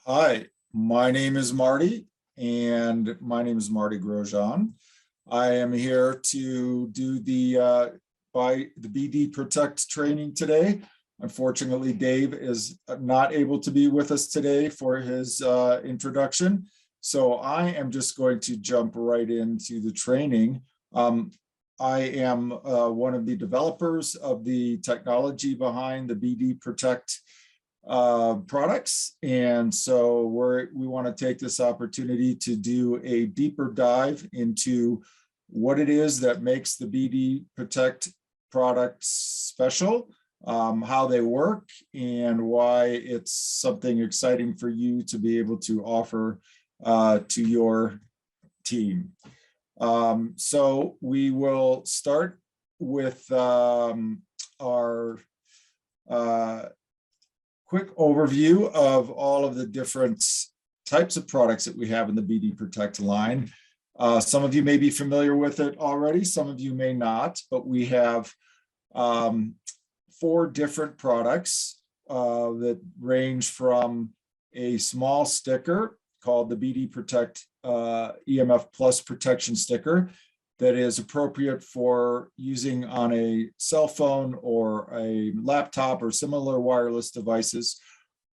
Hi, my name is Marty, and my name is Marty Grosjean. I am here to do the BD Protect training today. Unfortunately, Dave is not able to be with us today for his introduction, so I am just going to jump right into the training. I am one of the developers of the technology behind the BD Protect products. And so we want to take this opportunity to do a deeper dive into what it is that makes the BD Protect products special, how they work, and why it's something exciting for you to be able to offer to your team. So we will start with our quick overview of all of the different types of products that we have in the BD Protect line. Some of you may be familiar with it already, some of you may not, but we have 4 different products that range from a small sticker called the BD Protect EMF Plus protection sticker that is appropriate for using on a cell phone or a laptop or similar wireless devices.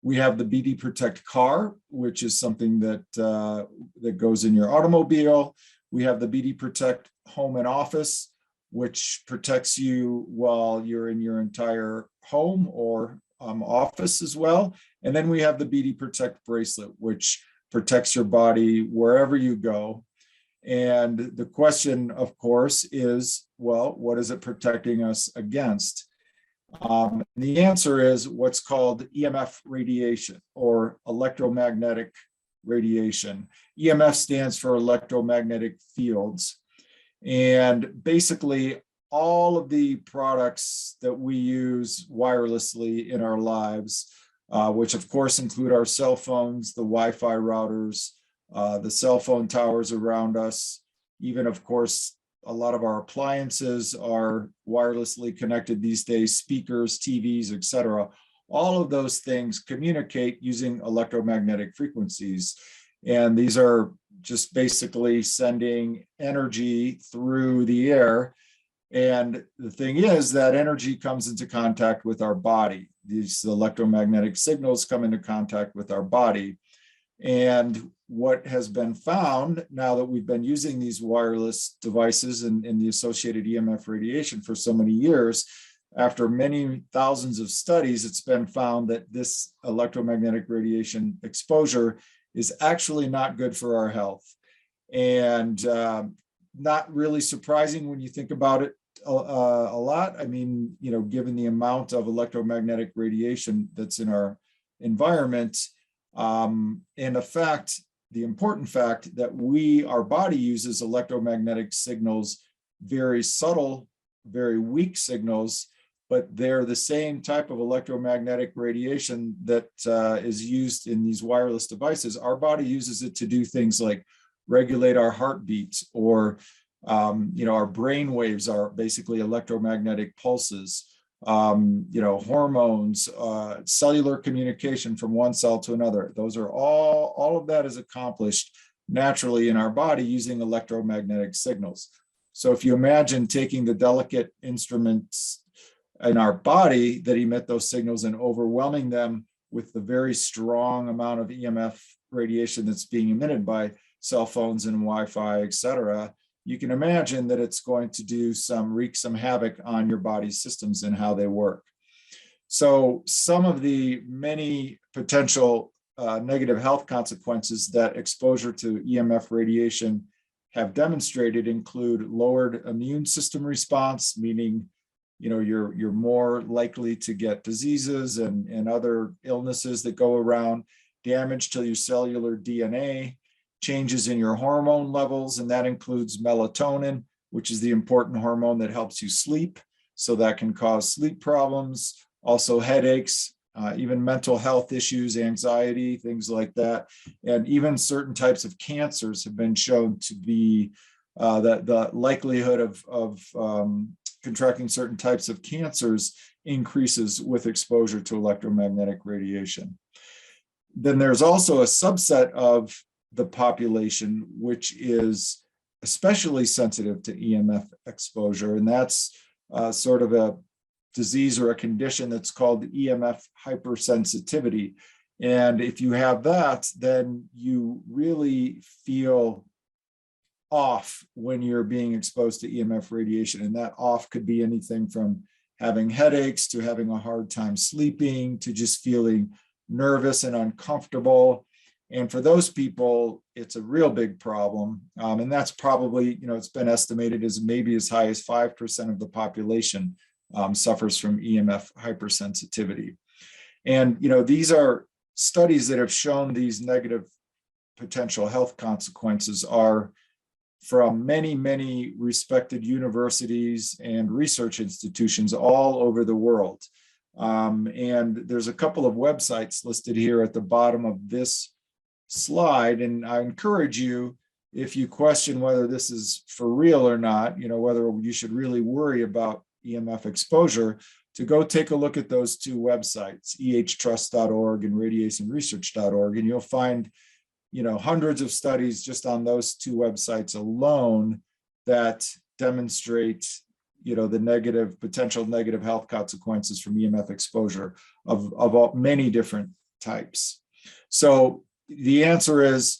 We have the BD Protect car, which is something that that goes in your automobile. We have the BD Protect home and office, which protects you while you're in your entire home or office as well. And then we have the BD Protect bracelet, which protects your body wherever you go. And the question, of course, is, well, what is it protecting us against? The answer is what's called EMF radiation or electromagnetic radiation. EMF stands for electromagnetic fields. And basically, all of the products that we use wirelessly in our lives, which of course include our cell phones, the Wi-Fi routers, the cell phone towers around us, even of course, a lot of our appliances are wirelessly connected these days, speakers, TVs, etc. All of those things communicate using electromagnetic frequencies. And these are just basically sending energy through the air. And the thing is that energy comes into contact with our body. These electromagnetic signals come into contact with our body. And what has been found now that we've been using these wireless devices and the associated EMF radiation for so many years, after many thousands of studies, it's been found that this electromagnetic radiation exposure is actually not good for our health. And not really surprising when you think about it a lot. I mean, you know, given the amount of electromagnetic radiation that's in our environment, and the important fact that our body uses electromagnetic signals, very subtle, very weak signals, but they're the same type of electromagnetic radiation that is used in these wireless devices. Our body uses it to do things like regulate our heartbeat, or our brain waves are basically electromagnetic pulses. Hormones, cellular communication from one cell to another. Those are all of that is accomplished naturally in our body using electromagnetic signals. So if you imagine taking the delicate instruments in our body that emit those signals and overwhelming them with the very strong amount of EMF radiation that's being emitted by cell phones and Wi-Fi, et cetera, you can imagine that it's going to wreak some havoc on your body's systems and how they work. So some of the many potential negative health consequences that exposure to EMF radiation have demonstrated include lowered immune system response, meaning you're more likely to get diseases and other illnesses that go around, damage to your cellular DNA, changes in your hormone levels, and that includes melatonin, which is the important hormone that helps you sleep. So that can cause sleep problems, also headaches, even mental health issues, anxiety, things like that. And even certain types of cancers have been shown to be the likelihood of contracting certain types of cancers increases with exposure to electromagnetic radiation. Then there's also a subset of the population which is especially sensitive to EMF exposure, and that's sort of a disease or a condition that's called EMF hypersensitivity. And if you have that, then you really feel off when you're being exposed to EMF radiation. And that off could be anything from having headaches to having a hard time sleeping to just feeling nervous and uncomfortable. And for those people, it's a real big problem. And that's probably, it's been estimated as maybe as high as 5% of the population suffers from EMF hypersensitivity. And, these are studies that have shown these negative potential health consequences are from many, many respected universities and research institutions all over the world. And there's a couple of websites listed here at the bottom of this slide. And I encourage you, if you question whether this is for real or not, whether you should really worry about EMF exposure, to go take a look at those two websites, ehtrust.org and radiationresearch.org, and you'll find hundreds of studies just on those two websites alone that demonstrate the potential negative health consequences from EMF exposure of many different types. So the answer is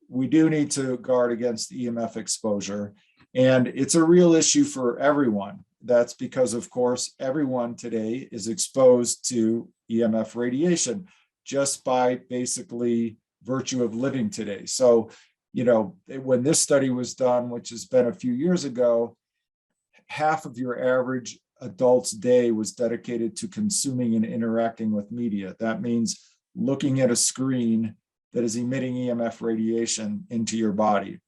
we do need to guard against EMF exposure, and it's a real issue for everyone. That's because, of course, everyone today is exposed to EMF radiation just by basically virtue of living today. So, when this study was done, which has been a few years ago, half of your average adult's day was dedicated to consuming and interacting with media. That means looking at a screen that is emitting EMF radiation into your body.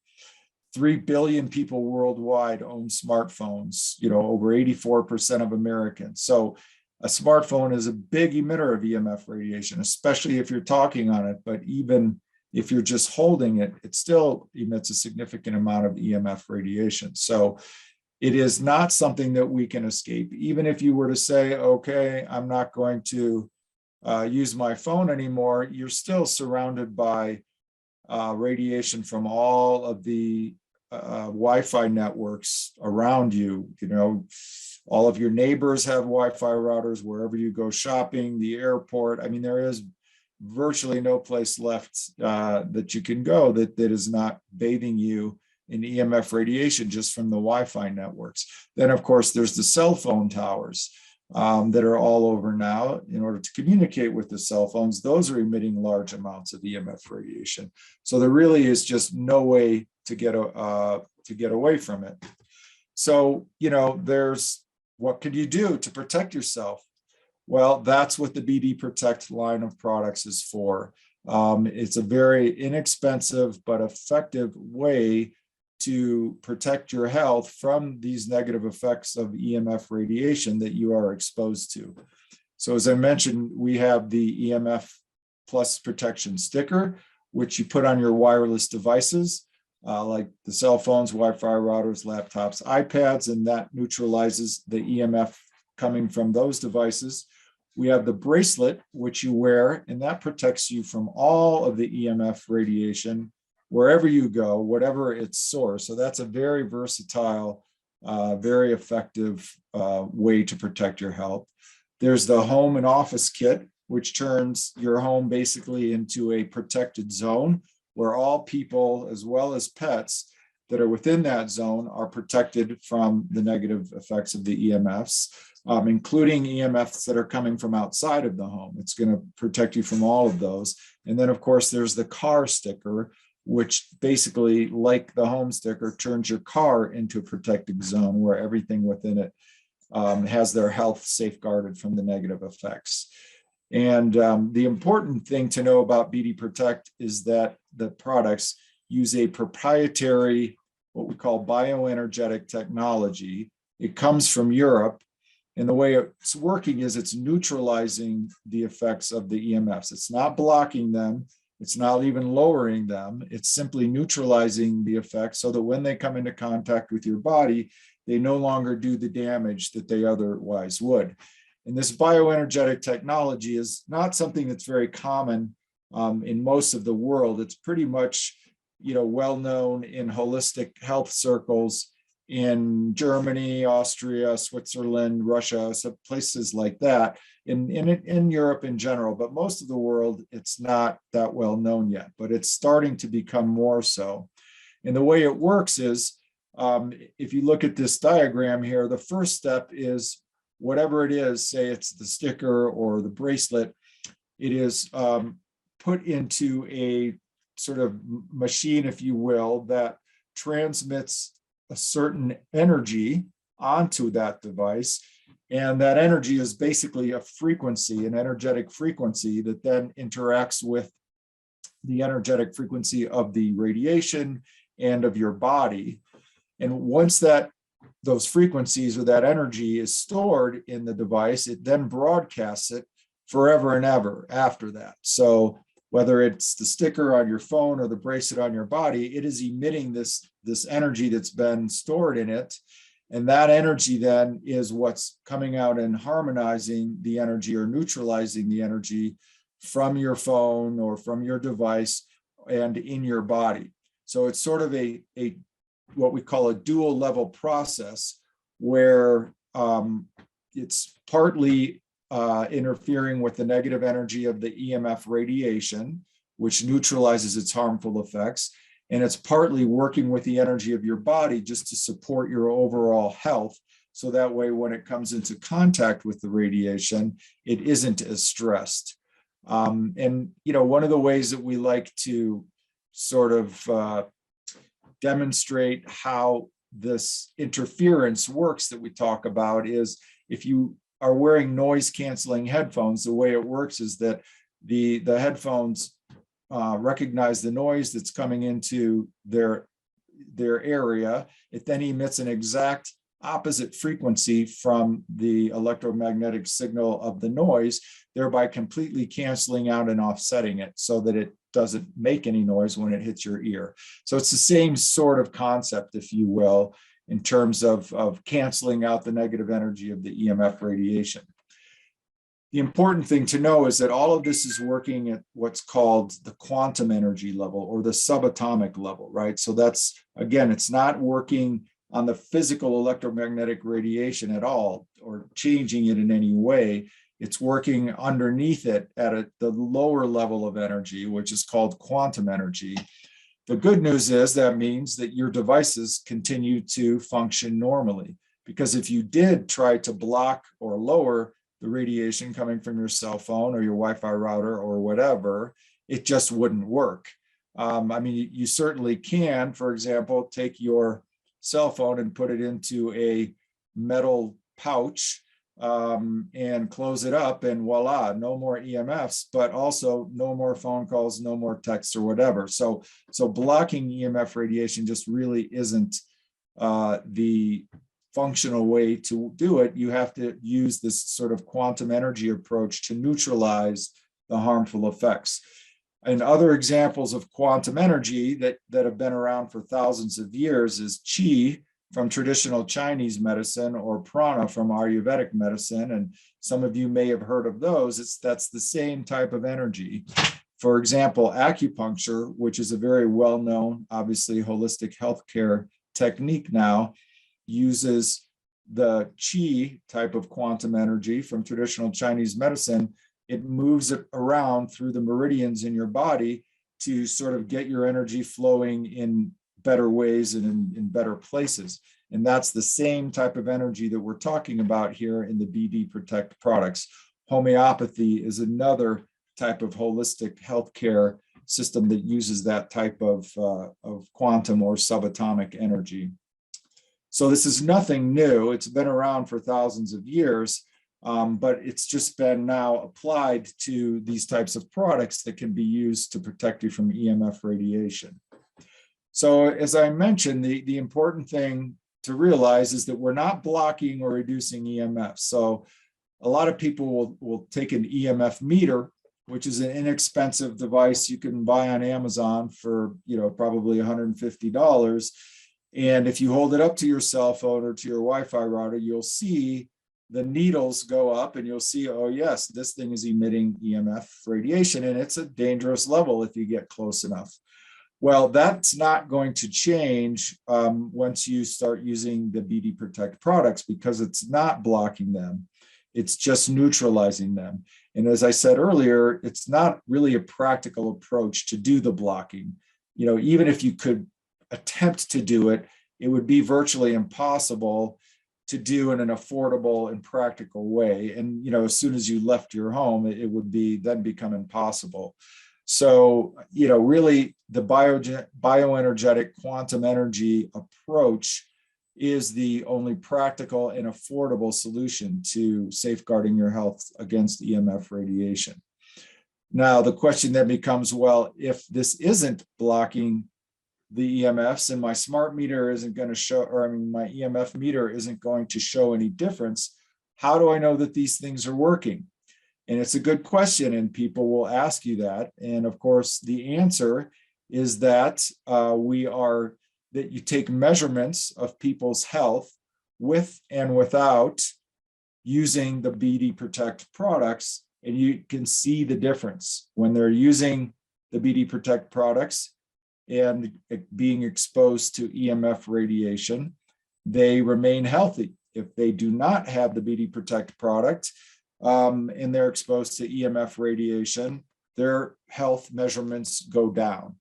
3 billion people worldwide own smartphones, over 84% of Americans. So a smartphone is a big emitter of EMF radiation, especially if you're talking on it. But even if you're just holding it, it still emits a significant amount of EMF radiation. So it is not something that we can escape. Even if you were to say, okay, I'm not going to use my phone anymore, you're still surrounded by radiation from all of the Wi-Fi networks around you. All of your neighbors have Wi-Fi routers wherever you go shopping, the airport. I mean, there is virtually no place left that you can go that is not bathing you in EMF radiation just from the Wi-Fi networks. Then, of course, there's the cell phone towers that are all over now. In order to communicate with the cell phones, those are emitting large amounts of EMF radiation. So there really is just no way to get away from it. So, there's what could you do to protect yourself? Well, that's what the BD Protect line of products is for. It's a very inexpensive but effective way to protect your health from these negative effects of EMF radiation that you are exposed to. So as I mentioned, we have the EMF Plus protection sticker, which you put on your wireless devices, like the cell phones, Wi-Fi routers, laptops, iPads, and that neutralizes the EMF coming from those devices. We have the bracelet, which you wear, and that protects you from all of the EMF radiation wherever you go, whatever its source. So that's a very versatile, very effective way to protect your health. There's the home and office kit, which turns your home basically into a protected zone where all people, as well as pets that are within that zone, are protected from the negative effects of the EMFs, including EMFs that are coming from outside of the home. It's going to protect you from all of those. And then, of course, there's the car sticker, which basically, like the home sticker, turns your car into a protected zone where everything within it has their health safeguarded from the negative effects. And the important thing to know about BD Protect is that the products use a proprietary, what we call bioenergetic technology. It comes from Europe. And the way it's working is it's neutralizing the effects of the EMFs. It's not blocking them. It's not even lowering them. It's simply neutralizing the effects so that when they come into contact with your body, they no longer do the damage that they otherwise would. And this bioenergetic technology is not something that's very common in most of the world. It's pretty much, well known in holistic health circles in Germany, Austria, Switzerland, Russia, so places like that, in Europe in general. But most of the world, it's not that well known yet, but it's starting to become more so. And the way it works is, if you look at this diagram here, the first step is whatever it is, say it's the sticker or the bracelet, it is put into a sort of machine, if you will, that transmits a certain energy onto that device. And that energy is basically a frequency, an energetic frequency that then interacts with the energetic frequency of the radiation and of your body. And once those frequencies or that energy is stored in the device, it then broadcasts it forever and ever after that. So whether it's the sticker on your phone or the bracelet on your body, it is emitting this energy that's been stored in it. And that energy then is what's coming out and harmonizing the energy or neutralizing the energy from your phone or from your device and in your body. So it's sort of a what we call a dual level process, where it's partly interfering with the negative energy of the EMF radiation, which neutralizes its harmful effects. And it's partly working with the energy of your body just to support your overall health. So that way, when it comes into contact with the radiation, it isn't as stressed. And, one of the ways that we like to sort of demonstrate how this interference works that we talk about is, if you are wearing noise canceling headphones, the way it works is that the headphones recognize the noise that's coming into their area. It then emits an exact opposite frequency from the electromagnetic signal of the noise, thereby completely canceling out and offsetting it so that it doesn't make any noise when it hits your ear. So it's the same sort of concept, if you will, in terms of canceling out the negative energy of the EMF radiation. The important thing to know is that all of this is working at what's called the quantum energy level or the subatomic level, right? So that's, again, it's not working on the physical electromagnetic radiation at all or changing it in any way. It's working underneath it at the lower level of energy, which is called quantum energy. The good news is that means that your devices continue to function normally, because if you did try to block or lower the radiation coming from your cell phone or your Wi-Fi router or whatever, it just wouldn't work. You certainly can, for example, take your cell phone and put it into a metal pouch and close it up, and voila, no more EMFs, but also no more phone calls, no more texts or whatever. So blocking EMF radiation just really isn't the functional way to do it. You have to use this sort of quantum energy approach to neutralize the harmful effects. And other examples of quantum energy that have been around for thousands of years is qi from traditional Chinese medicine, or prana from Ayurvedic medicine. And some of you may have heard of those. That's the same type of energy. For example, acupuncture, which is a very well-known, obviously, holistic healthcare technique now, uses the qi type of quantum energy from traditional Chinese medicine. It moves it around through the meridians in your body to sort of get your energy flowing in better ways and in better places. And that's the same type of energy that we're talking about here in the BD Protect products. Homeopathy is another type of holistic healthcare system that uses that type of quantum or subatomic energy. So this is nothing new. It's been around for thousands of years, but it's just been now applied to these types of products that can be used to protect you from EMF radiation. So as I mentioned, the important thing to realize is that we're not blocking or reducing EMF. So a lot of people will take an EMF meter, which is an inexpensive device you can buy on Amazon for probably $150. And if you hold it up to your cell phone or to your Wi-Fi router, you'll see the needles go up and you'll see, oh yes, this thing is emitting EMF radiation, and it's a dangerous level if you get close enough. Well, that's not going to change once you start using the BD Protect products, because it's not blocking them. It's just neutralizing them. And as I said earlier, it's not really a practical approach to do the blocking. You know, even if you could attempt to do it, it would be virtually impossible to do in an affordable and practical way. And, you know, as soon as you left your home, it would then become impossible. So, you know, really the bioenergetic quantum energy approach is the only practical and affordable solution to safeguarding your health against EMF radiation. Now, the question then becomes, well, if this isn't blocking the EMFs and my smart meter isn't going to show, or I mean, my EMF meter isn't going to show any difference, how do I know that these things are working? And it's a good question, and people will ask you that. And of course, the answer is that that you take measurements of people's health with and without using the BD Protect products, and you can see the difference when they're using the BD Protect products and being exposed to EMF radiation. They remain healthy. If they do not have the BD Protect product, and they're exposed to EMF radiation, their health measurements go down.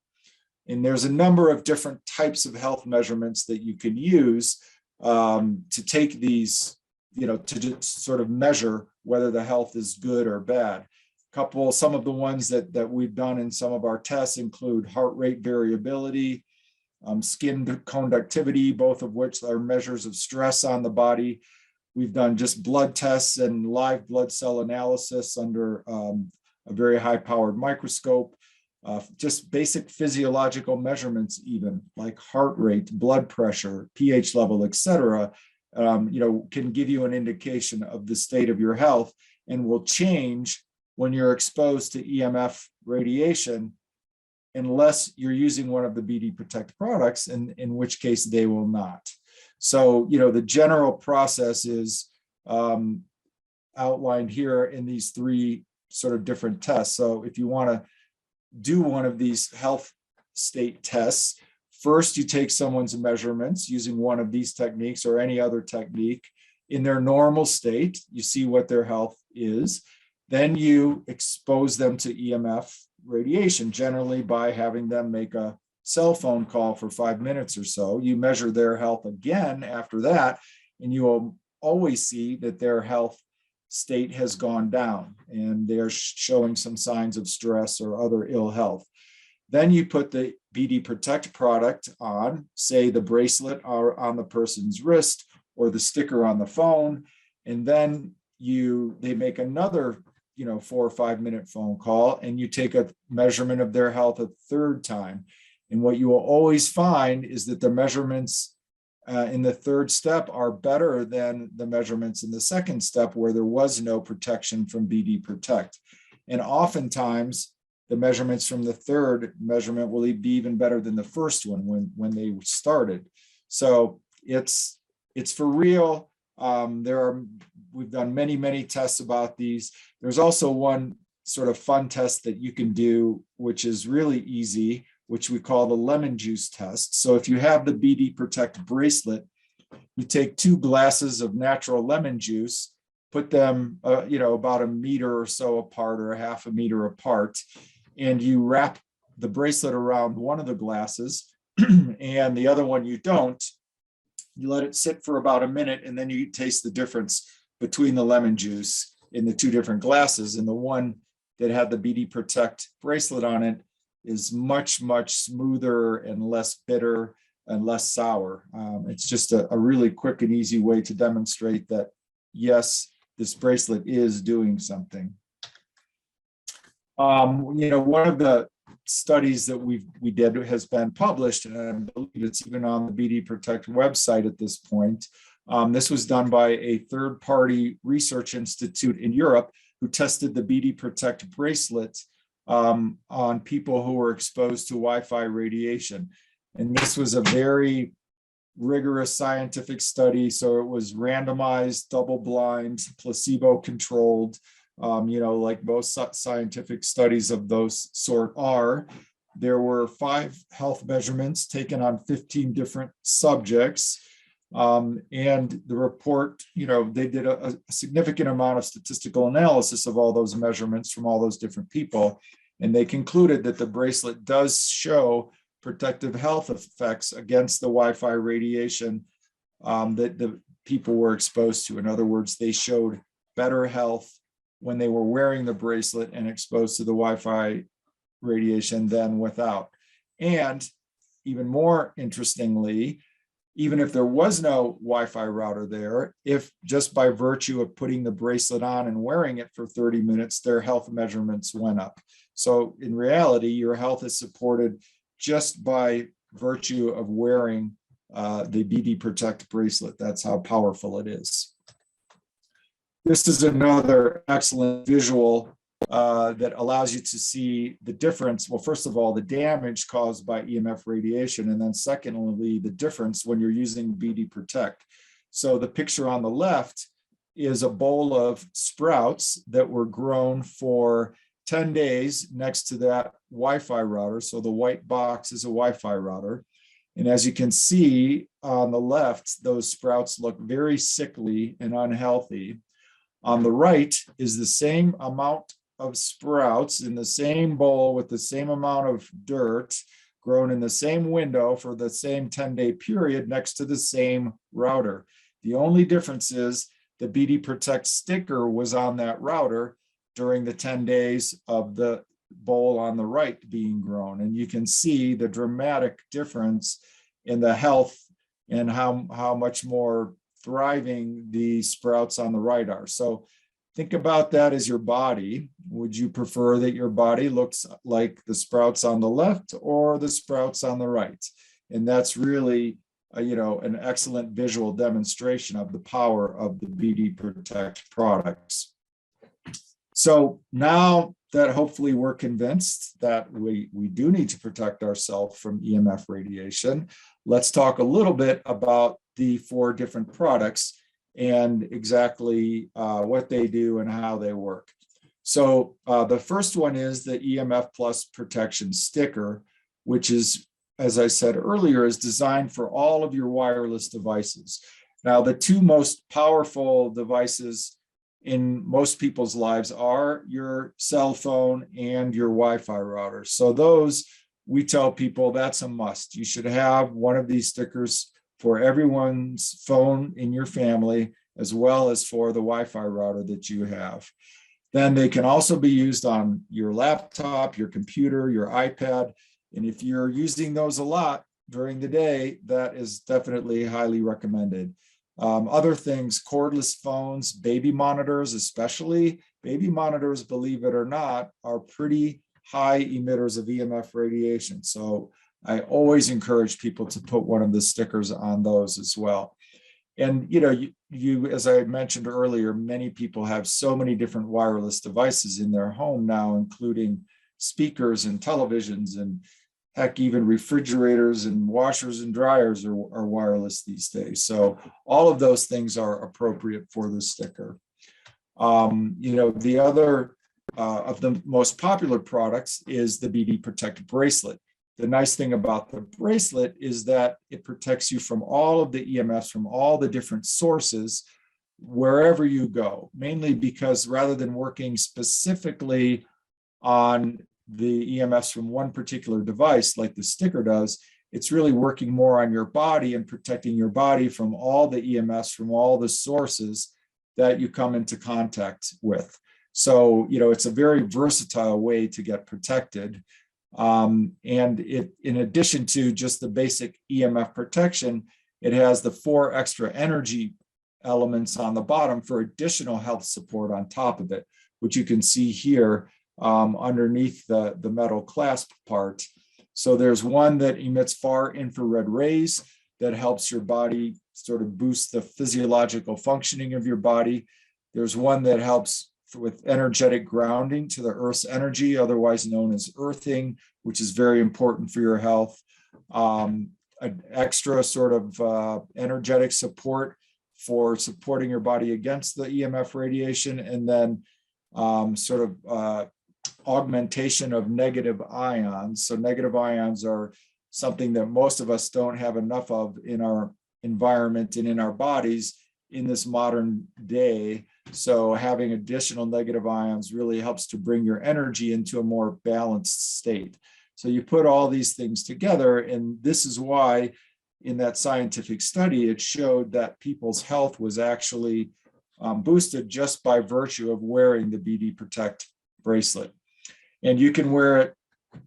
And there's a number of different types of health measurements that you can use to take these, you know, to just sort of measure whether the health is good or bad. Some of the ones that we've done in some of our tests include heart rate variability, skin conductivity, both of which are measures of stress on the body. We've done just blood tests and live blood cell analysis under a very high-powered microscope. Just basic physiological measurements, even like heart rate, blood pressure, pH level, etc., you know, can give you an indication of the state of your health, and will change when you're exposed to EMF radiation, unless you're using one of the BD Protect products, in which case they will not. So, you know, the general process is outlined here in these three sort of different tests. So if you want to do one of these health state tests, first you take someone's measurements using one of these techniques or any other technique in their normal state. You see what their health is. Then you expose them to EMF radiation, generally by having them make a cell phone call for 5 minutes or so. You measure their health again after that, and you will always see that their health state has gone down and they're showing some signs of stress or other ill health. Then you put the BD Protect product on, say the bracelet on the person's wrist or the sticker on the phone, and then they make another 4 or 5 minute phone call, and you take a measurement of their health a third time. And what you will always find is that the measurements in the third step are better than the measurements in the second step, where there was no protection from BD Protect. And oftentimes, the measurements from the third measurement will be even better than the first one when they started. So it's for real. We've done many tests about these. There's also one sort of fun test that you can do, which is really easy, which we call the lemon juice test. So if you have the BD Protect bracelet, you take 2 glasses of natural lemon juice, put them, about a meter or so apart, or a half a meter apart, and you wrap the bracelet around one of the glasses and the other one you don't. You let it sit for about a minute, and then you taste the difference between the lemon juice in the 2 different glasses. And the one that had the BD Protect bracelet on it is much smoother and less bitter and less sour. It's just a really quick and easy way to demonstrate that, yes, this bracelet is doing something. One of the studies that we did has been published, and I believe it's even on the BD Protect website at this point. This was done by a third-party research institute in Europe who tested the BD Protect bracelet on people who were exposed to Wi-Fi radiation. And this was a very, rigorous scientific study. So it was randomized, double-blind, placebo-controlled, like most scientific studies of those sort are. There were 5 health measurements taken on 15 different subjects. And the report, they did a significant amount of statistical analysis of all those measurements from all those different people. And they concluded that the bracelet does show protective health effects against the Wi-Fi radiation that the people were exposed to. In other words, they showed better health when they were wearing the bracelet and exposed to the Wi-Fi radiation than without. And even more interestingly, even if there was no Wi-Fi router there, if just by virtue of putting the bracelet on and wearing it for 30 minutes, their health measurements went up. So in reality, your health is supported just by virtue of wearing the BD Protect bracelet. That's how powerful it is. This is another excellent visual that allows you to see the difference. Well, first of all, the damage caused by EMF radiation, and then secondly, the difference when you're using BD Protect. So the picture on the left is a bowl of sprouts that were grown for 10 days next to that Wi-Fi router. So the white box is a Wi-Fi router. And as you can see on the left, those sprouts look very sickly and unhealthy. On the right is the same amount of sprouts in the same bowl with the same amount of dirt grown in the same window for the same 10-day period next to the same router. The only difference is the BD Protect sticker was on that router during the 10 days of the bowl on the right being grown. And you can see the dramatic difference in the health and how much more thriving the sprouts on the right are. So think about that as your body. Would you prefer that your body looks like the sprouts on the left or the sprouts on the right? And that's really, an excellent visual demonstration of the power of the BD Protect products. So now that hopefully we're convinced that we do need to protect ourselves from EMF radiation, let's talk a little bit about the 4 different products and exactly what they do and how they work. So the first one is the EMF Plus protection sticker, which is, as I said earlier, is designed for all of your wireless devices. Now, the 2 most powerful devices in most people's lives are your cell phone and your Wi-Fi router. So those, we tell people that's a must. You should have one of these stickers for everyone's phone in your family, as well as for the Wi-Fi router that you have. Then they can also be used on your laptop, your computer, your iPad. And if you're using those a lot during the day, that is definitely highly recommended. Other things, cordless phones, baby monitors, especially baby monitors, believe it or not, are pretty high emitters of EMF radiation. So I always encourage people to put one of the stickers on those as well. And you, as I mentioned earlier, many people have so many different wireless devices in their home now, including speakers and televisions and heck, even refrigerators and washers and dryers are wireless these days. So all of those things are appropriate for the sticker. The other of the most popular products is the BD Protect bracelet. The nice thing about the bracelet is that it protects you from all of the EMFs from all the different sources wherever you go, mainly because rather than working specifically on the EMFs from one particular device like the sticker does, it's really working more on your body and protecting your body from all the EMFs from all the sources that you come into contact with. So, it's a very versatile way to get protected. And it, in addition to just the basic EMF protection, it has the 4 extra energy elements on the bottom for additional health support on top of it, which you can see here underneath the metal clasp part. So there's one that emits far infrared rays that helps your body sort of boost the physiological functioning of your body. There's one that helps with energetic grounding to the Earth's energy, otherwise known as earthing, which is very important for your health. an extra sort of energetic support for supporting your body against the EMF radiation, and then augmentation of negative ions. So negative ions are something that most of us don't have enough of in our environment and in our bodies in this modern day. So having additional negative ions really helps to bring your energy into a more balanced state. So you put all these things together, and this is why in that scientific study, it showed that people's health was actually boosted just by virtue of wearing the BD Protect bracelet. And you can wear it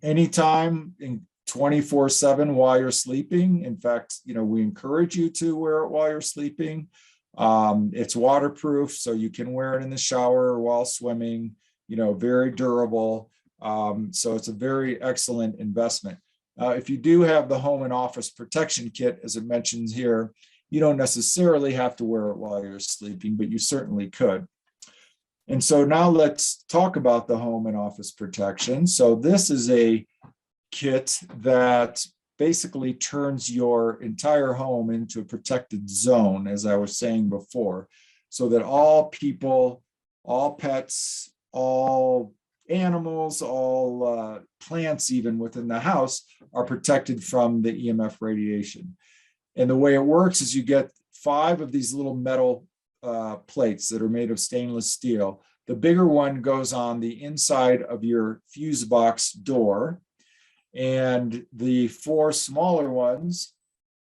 anytime, in 24/7 while you're sleeping. In fact, we encourage you to wear it while you're sleeping. It's waterproof, so you can wear it in the shower or while swimming, very durable. So it's a very excellent investment. If you do have the home and office protection kit, as it mentions here, you don't necessarily have to wear it while you're sleeping, but you certainly could. And so now let's talk about the home and office protection. So this is a kit that basically turns your entire home into a protected zone, as I was saying before, so that all people, all pets, all animals, all plants, even within the house, are protected from the EMF radiation. And the way it works is you get 5 of these little metal plates that are made of stainless steel. The bigger one goes on the inside of your fuse box door, and the 4 smaller ones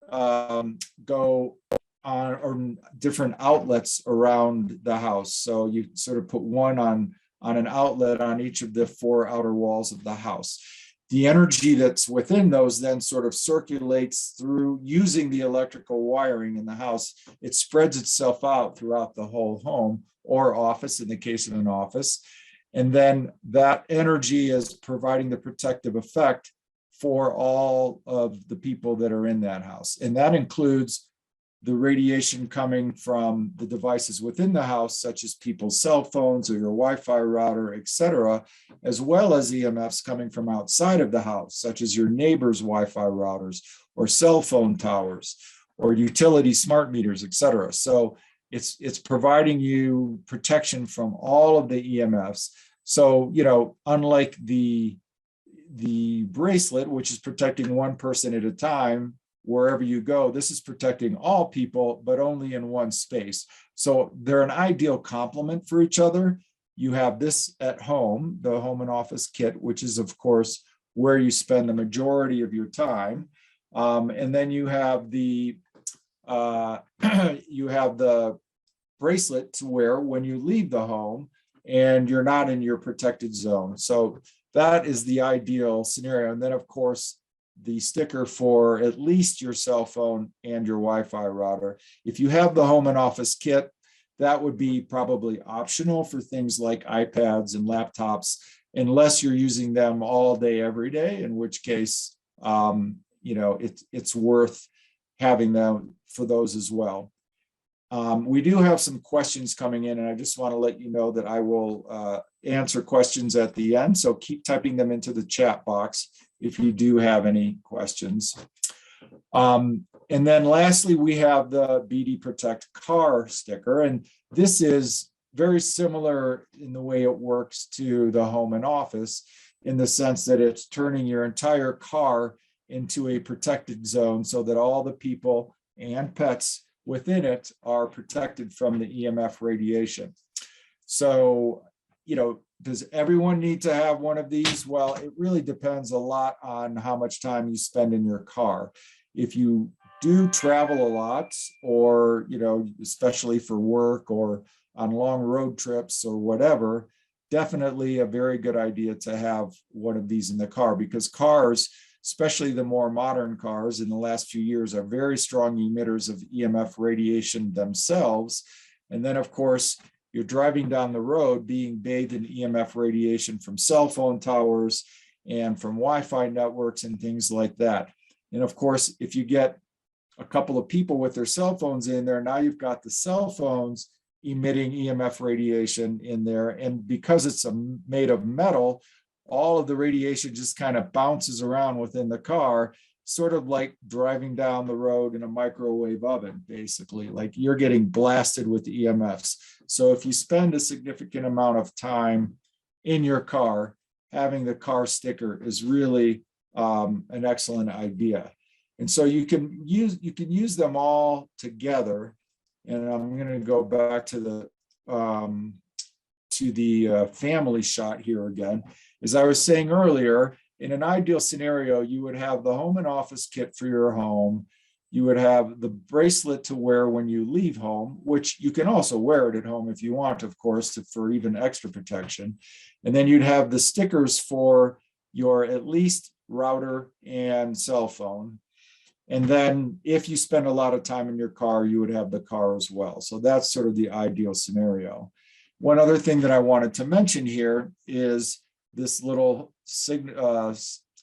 go on different outlets around the house. So you sort of put one on an outlet on each of the 4 outer walls of the house. The energy that's within those then sort of circulates through, using the electrical wiring in the house. It spreads itself out throughout the whole home or office, in the case of an office. And then that energy is providing the protective effect for all of the people that are in that house. And that includes the radiation coming from the devices within the house, such as people's cell phones or your Wi-Fi router, et cetera, as well as EMFs coming from outside of the house, such as your neighbor's Wi-Fi routers or cell phone towers or utility smart meters, et cetera. So it's providing you protection from all of the EMFs. So, unlike the bracelet, which is protecting one person at a time, wherever you go, this is protecting all people, but only in one space. So they're an ideal complement for each other. You have this at home, the home and office kit, which is, of course, where you spend the majority of your time. And then you have the bracelet to wear when you leave the home and you're not in your protected zone. So that is the ideal scenario. And then, of course, the sticker for at least your cell phone and your Wi-Fi router. If you have the home and office kit, that would be probably optional for things like iPads and laptops, unless you're using them all day, every day, in which case, it's worth having them for those as well. We do have some questions coming in, and I just want to let you know that I will answer questions at the end. So keep typing them into the chat box if you do have any questions. And then lastly, we have the BD Protect car sticker. And this is very similar in the way it works to the home and office, in the sense that it's turning your entire car into a protected zone so that all the people and pets within it are protected from the EMF radiation. So, does everyone need to have one of these? Well, it really depends a lot on how much time you spend in your car. If you do travel a lot, or, especially for work or on long road trips or whatever, definitely a very good idea to have one of these in the car, because cars, especially the more modern cars in the last few years, are very strong emitters of EMF radiation themselves. And then, of course, you're driving down the road being bathed in EMF radiation from cell phone towers and from Wi-Fi networks and things like that. And of course, if you get a couple of people with their cell phones in there, now you've got the cell phones emitting EMF radiation in there. And because it's made of metal, all of the radiation just kind of bounces around within the car sort of like driving down the road in a microwave oven, basically, like you're getting blasted with EMFs. So if you spend a significant amount of time in your car, having the car sticker is really an excellent idea. And so you can use them all together. And I'm going to go back to the family shot here again. As I was saying earlier, in an ideal scenario, you would have the home and office kit for your home. You would have the bracelet to wear when you leave home, which you can also wear it at home if you want, of course, for even extra protection. And then you'd have the stickers for your at least router and cell phone. And then if you spend a lot of time in your car, you would have the car as well. So that's sort of the ideal scenario. One other thing that I wanted to mention here is this little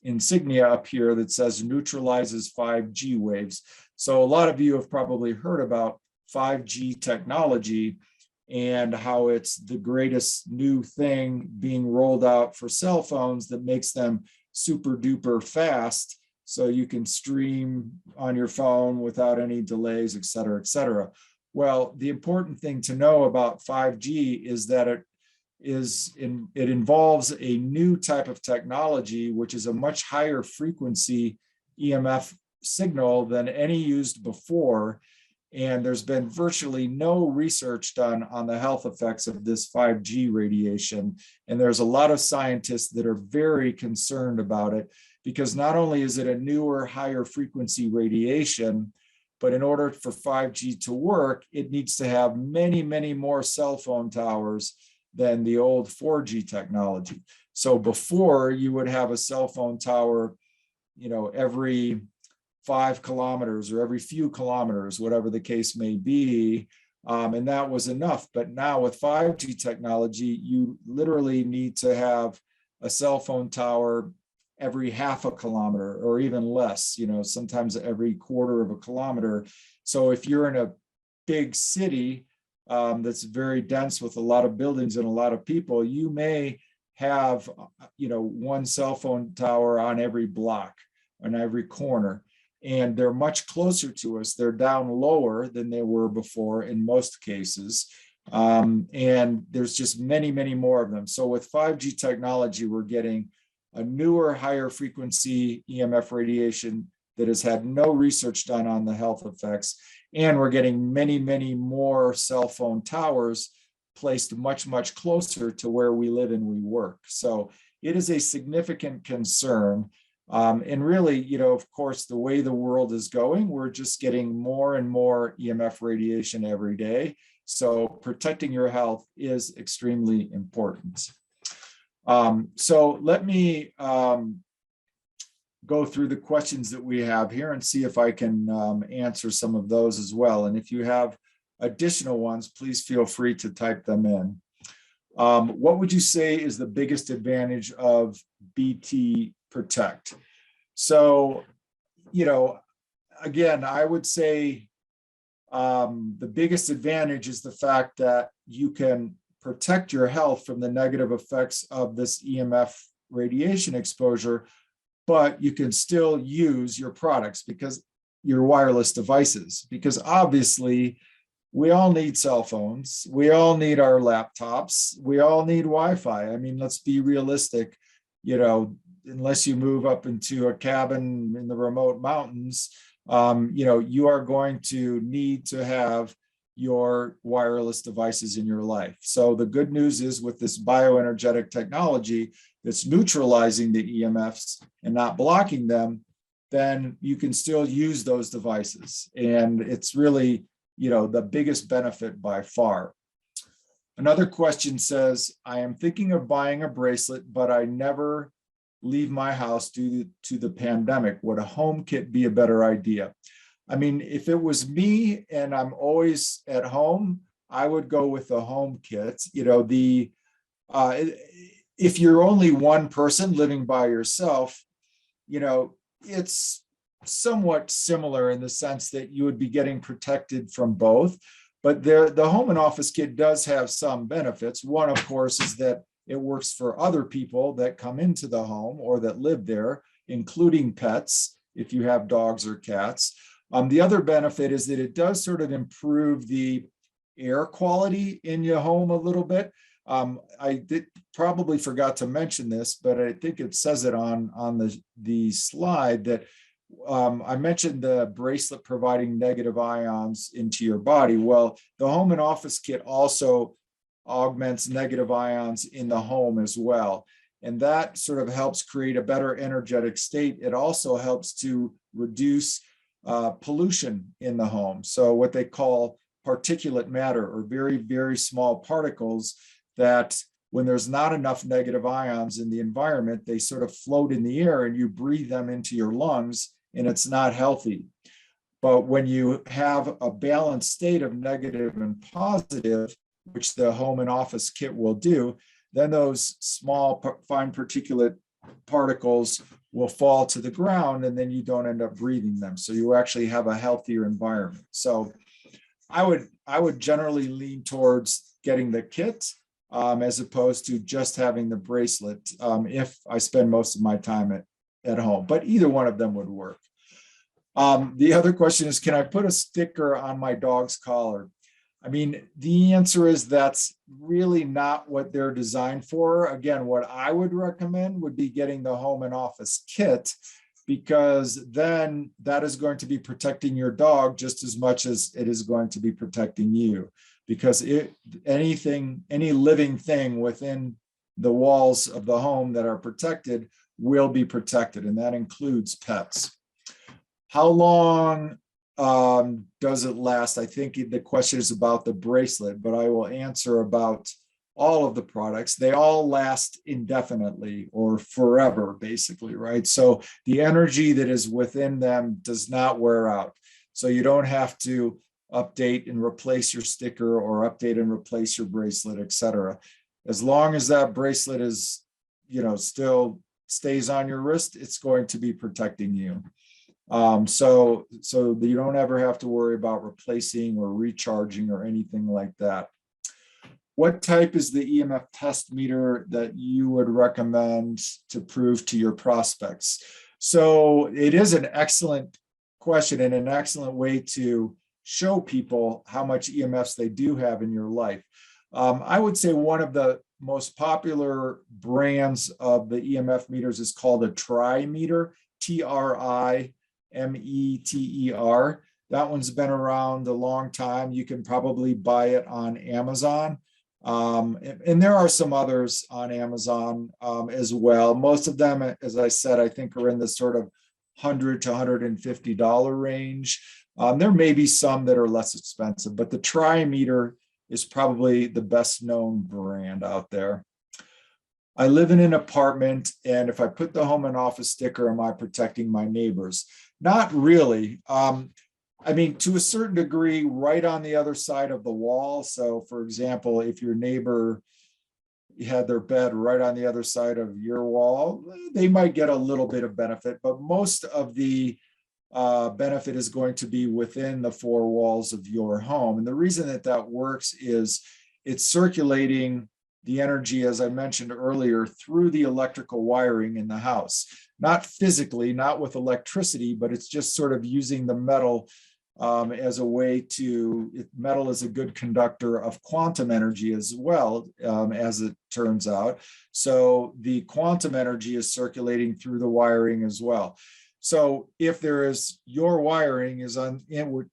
insignia up here that says neutralizes 5G waves. So a lot of you have probably heard about 5G technology and how it's the greatest new thing being rolled out for cell phones that makes them super duper fast, so you can stream on your phone without any delays, et cetera, et cetera. Well, the important thing to know about 5G is that it involves a new type of technology, which is a much higher frequency EMF signal than any used before. And there's been virtually no research done on the health effects of this 5G radiation. And there's a lot of scientists that are very concerned about it, because not only is it a newer, higher frequency radiation, but in order for 5G to work, it needs to have many, many more cell phone towers than the old 4G technology. So before, you would have a cell phone tower, every 5 kilometers or every few kilometers, whatever the case may be. And that was enough. But now with 5G technology, you literally need to have a cell phone tower every half a kilometer or even less, sometimes every quarter of a kilometer. So if you're in a big city that's very dense with a lot of buildings and a lot of people, you may have, one cell phone tower on every block, on every corner. And they're much closer to us. They're down lower than they were before in most cases. And there's just many, many more of them. So with 5G technology, we're getting a newer, higher frequency EMF radiation that has had no research done on the health effects. And we're getting many, many more cell phone towers placed much, much closer to where we live and we work. So it is a significant concern. And really, of course, the way the world is going, we're just getting more and more EMF radiation every day. So protecting your health is extremely important. So let me go through the questions that we have here and see if I can answer some of those as well. And if you have additional ones, please feel free to type them in. What would you say is the biggest advantage of BT Protect? So, again, I would say the biggest advantage is the fact that you can protect your health from the negative effects of this EMF radiation exposure, but you can still use your products, because your wireless devices, because obviously we all need cell phones, we all need our laptops, we all need Wi-Fi. I mean, let's be realistic, unless you move up into a cabin in the remote mountains, you are going to need to have your wireless devices in your life. So the good news is, with this bioenergetic technology that's neutralizing the EMFs and not blocking them, then you can still use those devices. And it's really, the biggest benefit by far. Another question says, I am thinking of buying a bracelet, but I never leave my house due to the pandemic. Would a home kit be a better idea? I mean, if it was me and I'm always at home, I would go with the home kit. If you're only one person living by yourself, it's somewhat similar in the sense that you would be getting protected from both. But the home and office kit does have some benefits. One, of course, is that it works for other people that come into the home or that live there, including pets. if you have dogs or cats. The other benefit is that it does sort of improve the air quality in your home a little bit. I probably forgot to mention this, but I think it says it on the slide that I mentioned the bracelet providing negative ions into your body. Well, the home and office kit also augments negative ions in the home as well. And that sort of helps create a better energetic state. It also helps to reduce pollution in the home. So what they call particulate matter, or very, very small particles that when there's not enough negative ions in the environment, they sort of float in the air and you breathe them into your lungs, and it's not healthy. But when you have a balanced state of negative and positive, which the home and office kit will do, then those small fine particulate particles will fall to the ground, and then you don't end up breathing them. So you actually have a healthier environment. So I would generally lean towards getting the kit as opposed to just having the bracelet if I spend most of my time at home, but either one of them would work. The other question is, can I put a sticker on my dog's collar? I mean, the answer is that's really not what they're designed for. Again, what I would recommend would be getting the home and office kit, because then that is going to be protecting your dog just as much as it is going to be protecting you. Because any living thing within the walls of the home that are protected will be protected, and that includes pets. How long does it last? I think the question is about the bracelet, but I will answer about all of the products. They all last indefinitely or forever, basically, right? So the energy that is within them does not wear out. So you don't have to update and replace your sticker or update and replace your bracelet, etc. As long as that bracelet is, still stays on your wrist, it's going to be protecting you. So you don't ever have to worry about replacing or recharging or anything like that. What type is the EMF test meter that you would recommend to prove to your prospects? So it is an excellent question and an excellent way to show people how much EMFs they do have in your life. I would say one of the most popular brands of the EMF meters is called a Tri-meter, Trimeter. That one's been around a long time. You can probably buy it on Amazon. And there are some others on Amazon as well. Most of them, as I said, I think are in the sort of $100 to $150 range. There may be some that are less expensive, but the Trimeter is probably the best known brand out there. I live in an apartment, and if I put the home and office sticker, am I protecting my neighbors? Not really. I mean, to a certain degree, right on the other side of the wall. So for example, if your neighbor had their bed right on the other side of your wall, they might get a little bit of benefit, but most of the benefit is going to be within the four walls of your home. And the reason that works is it's circulating the energy, as I mentioned earlier, through the electrical wiring in the house. Not physically, not with electricity, but it's just sort of using the metal as a way to, metal is a good conductor of quantum energy as well, as it turns out. So the quantum energy is circulating through the wiring as well. So if there is, your wiring is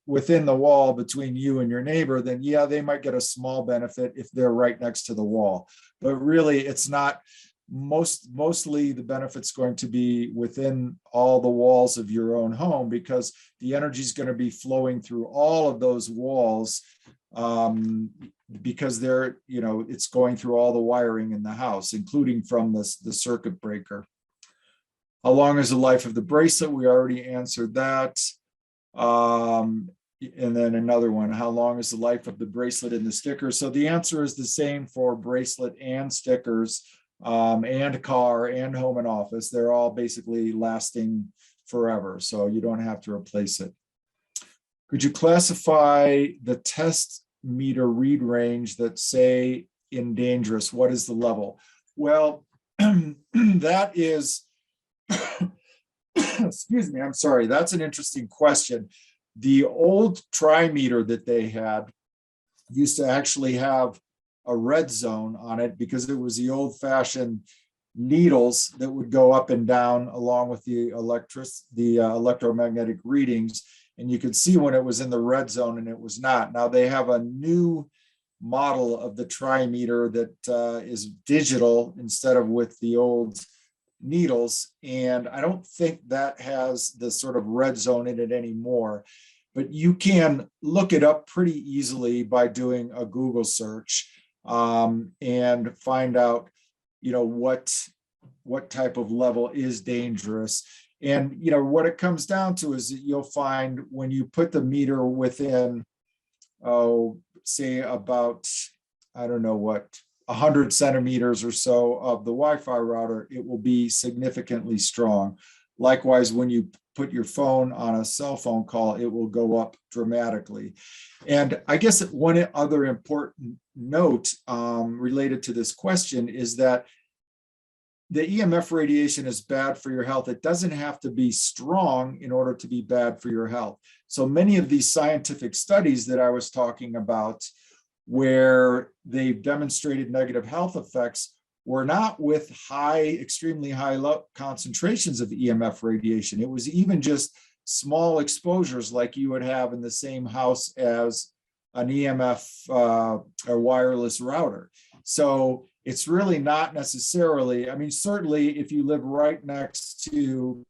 within the wall between you and your neighbor, then yeah, they might get a small benefit if they're right next to the wall. But really, it's not, mostly the benefit's going to be within all the walls of your own home, because the energy is going to be flowing through all of those walls, because they're, it's going through all the wiring in the house, including from the circuit breaker. How long is the life of the bracelet? We already answered that. And then another one, how long is the life of the bracelet and the sticker? So the answer is the same for bracelet and stickers, and car and home and office. They're all basically lasting forever, so you don't have to replace it. Could you classify the test meter read range that say in dangerous? What is the level? Well, that is excuse me, I'm sorry, that's an interesting question. The old trimeter that they had used to actually have a red zone on it because it was the old-fashioned needles that would go up and down along with the electromagnetic readings, and you could see when it was in the red zone and it was not. Now they have a new model of the trimeter that is digital instead of with the old needles, and I don't think that has the sort of red zone in it anymore, but you can look it up pretty easily by doing a Google search and find out, you know, what type of level is dangerous. And, you know, what it comes down to is that you'll find when you put the meter within, say about, I don't know what, 100 centimeters or so of the Wi-Fi router, it will be significantly strong. Likewise, when you put your phone on a cell phone call, it will go up dramatically. And I guess one other important note related to this question is that the EMF radiation is bad for your health. It doesn't have to be strong in order to be bad for your health. So many of these scientific studies that I was talking about, where they've demonstrated negative health effects, were not with extremely high concentrations of EMF radiation. It was even just small exposures like you would have in the same house as an EMF or wireless router. So it's really not necessarily, I mean, certainly if you live right next to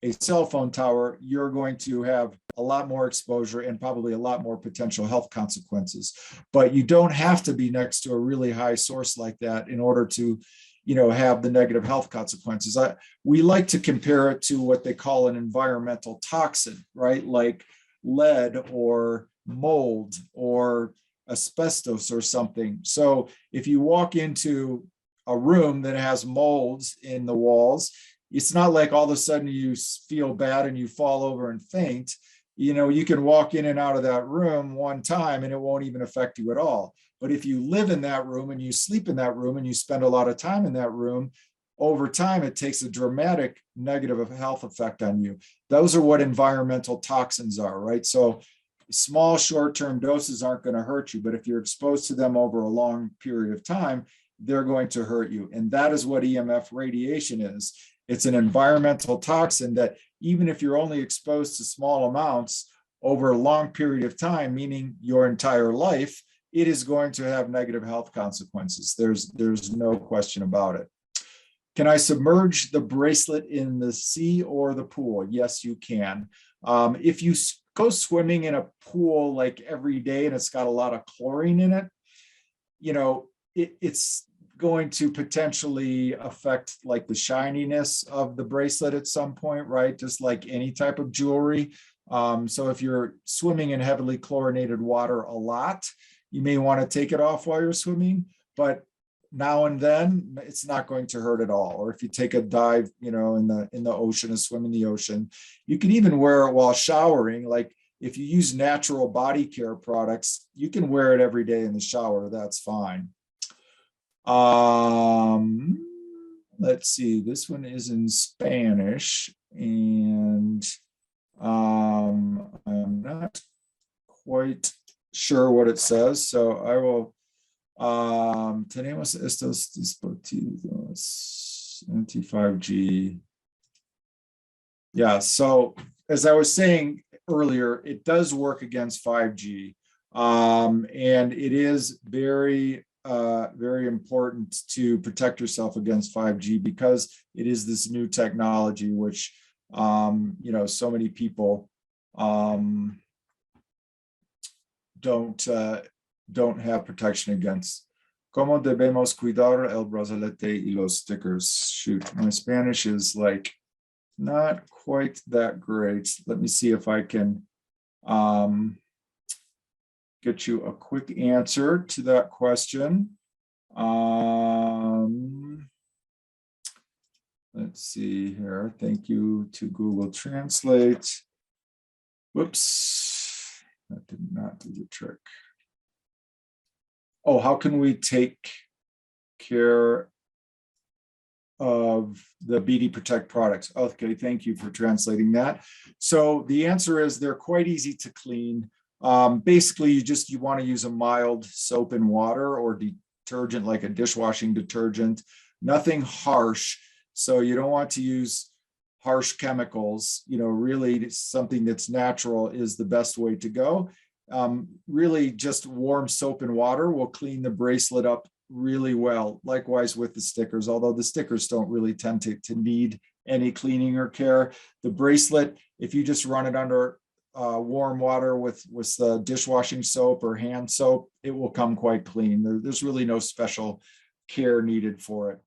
a cell phone tower, you're going to have a lot more exposure and probably a lot more potential health consequences. But you don't have to be next to a really high source like that in order to, you know, have the negative health consequences. We like to compare it to what they call an environmental toxin, right? Like lead or mold or asbestos or something. So if you walk into a room that has molds in the walls, it's not like all of a sudden you feel bad and you fall over and faint. You know, you can walk in and out of that room one time and it won't even affect you at all. But if you live in that room and you sleep in that room and you spend a lot of time in that room, over time, it takes a dramatic negative health effect on you. Those are what environmental toxins are, right? So small short-term doses aren't going to hurt you, but if you're exposed to them over a long period of time, they're going to hurt you. And that is what EMF radiation is. It's an environmental toxin that even if you're only exposed to small amounts over a long period of time, meaning your entire life, it is going to have negative health consequences. There's no question about it. Can I submerge the bracelet in the sea or the pool? Yes, you can. If you go swimming in a pool like every day and it's got a lot of chlorine in it, you know, it's going to potentially affect like the shininess of the bracelet at some point, right? Just like any type of jewelry. So if you're swimming in heavily chlorinated water a lot, you may want to take it off while you're swimming, but now and then it's not going to hurt at all. Or if you take a dive, you know, in the ocean and swim in the ocean, you can even wear it while showering. Like if you use natural body care products, you can wear it every day in the shower. That's fine. Let's see, this one is in Spanish and I'm not quite sure what it says, so I will tenemos estos dispositivos anti-5G. Yeah, so as I was saying earlier, it does work against 5G, and it is very important to protect yourself against 5G because it is this new technology which you know, so many people don't have protection against. ¿Cómo debemos cuidar el brazalete y los stickers? Shoot, my Spanish is like not quite that great. Let me see if I can get you a quick answer to that question. Let's see here. Thank you to Google Translate. Whoops, that did not do the trick. Oh, how can we take care of the BD Protect products. Okay, thank you for translating that. So the answer is they're quite easy to clean. Basically, you want to use a mild soap and water or detergent like a dishwashing detergent, nothing harsh. So you don't want to use harsh chemicals. Really something that's natural is the best way to go. Really just warm soap and water will clean the bracelet up really well. Likewise with the stickers, although the stickers don't really tend to need any cleaning or care. The bracelet, if you just run it under warm water with the dishwashing soap or hand soap, it will come quite clean. There's really no special care needed for it.